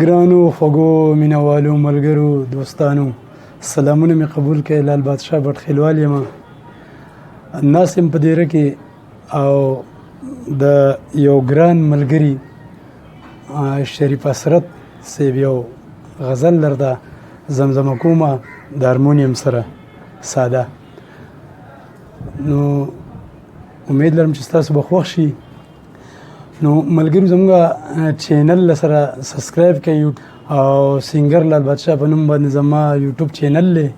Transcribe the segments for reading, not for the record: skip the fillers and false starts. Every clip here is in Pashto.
ګرانو خوږو مینوالو ملګرو دوستانو سلامونه مې قبول کړئ. لال بادشاه بټخیلوال یم. ناست یم په دیره کې او د یو ګران ملګري شریف حسرت صاحب یو غزل درته زمزمه کومه د هارمونیم سره ساده. نو امید لرم چې ستاسو به خوښ شي. نو ملګرو زموږ چینل سره سبسکرایب کړئ او سینګر لال بادشاه په نوم باندې زما یوټیوب چینل دی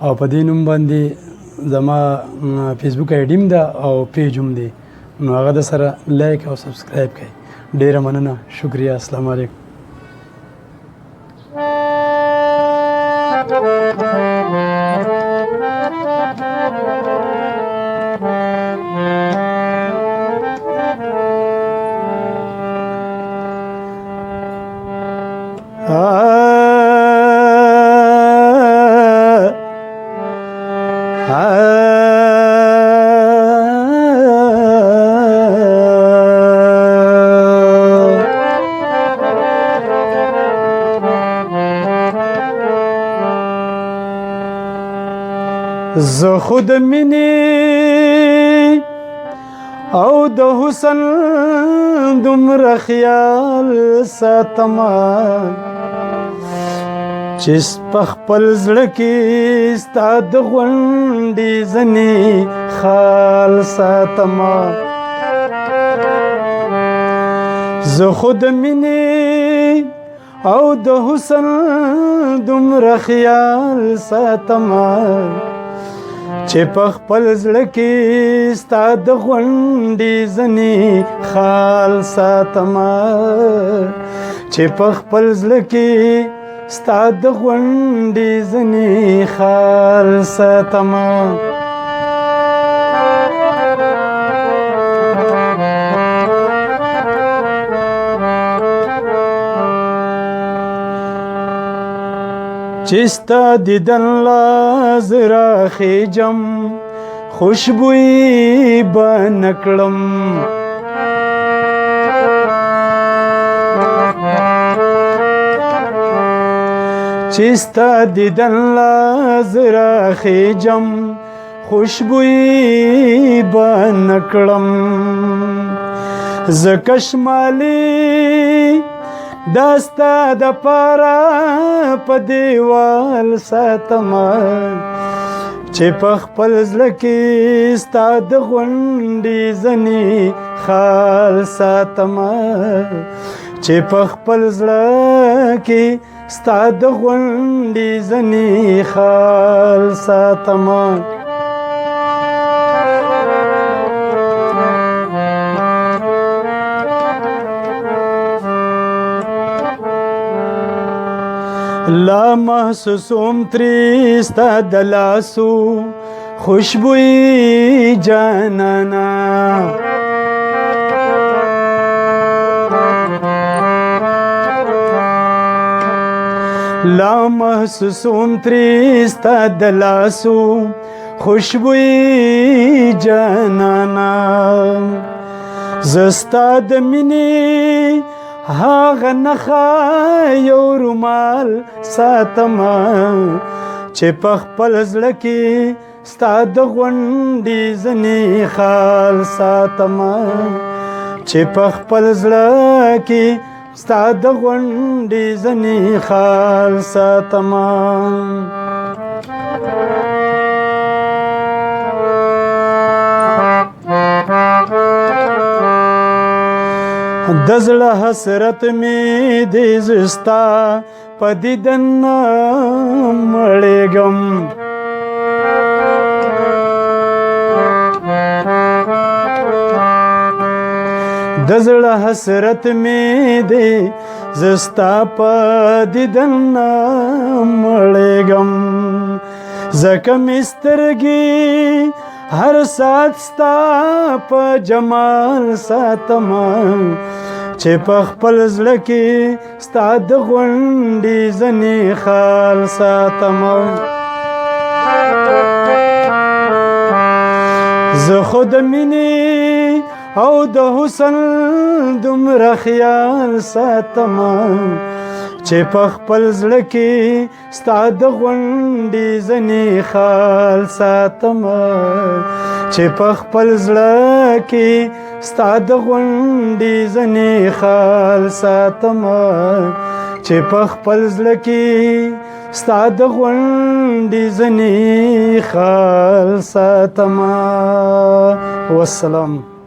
او په دې نوم باندې زما فیسبوک آی ډی هم ده او پیج هم دی. نو هغه د سره لایک او سبسکرایب کړئ. ډیره مننه. شکریه. السلام علیکم. زه خود مینې او د حسن دومره خیال ساتما چې په خپل زړه کې ستا د غونډې ځنې خال ساتما. زه خود مینې او د حسن دومره خیال ساتما چې په خپل زړه کې ستا د غونډې ځنې خال ساتما چې په خپل زړه کې ستا د غونډې ځنې خال ساتما. چې ستا دیدن لاز راخیجم خوشبویی به نکړم چې ستا دیدن لاز راخیجم خوشبویی به نکړم زکه شمالي داستا د پاره په دیوال ساتما چې په خپل زړه کې ستا د غونډې ځنې خال ساتما چې په خپل زړه کې ستا د غونډې ځنې خال ساتما. لا محسوسوم تری ستا د لاسو خوشبویی جانانا لا محسوسوم تری ستا د لاسو خوشبویی جانانا زستا د مینې هاغه نخا یو رومال ساتما چې په خپل زړه کې ستا د غونډې ځنې خال ساتما چې په خپل زړه کې ستا د غونډې ځنې خال ساتما. د زړه حسرت مې دې زستا په دیدن مړېږم د زړه حسرت مې دې زستا په دیدن مړېږم ځکه مې سترګې هر ساعت ستا په جمال ساتما چې په خپل زړه کې ستا د غونډې ځنې خال ساتما. زه خو د مینې او د حسن دومره خیال ساتما چې په خپل زړه کې ستا د غونډې ځنې خال ساتما چې په خپل زړه کې ستا د غونډې ځنې خال ساتما چې په خپل زړه کې ستا د غونډې ځنې خال ساتما. والسلام.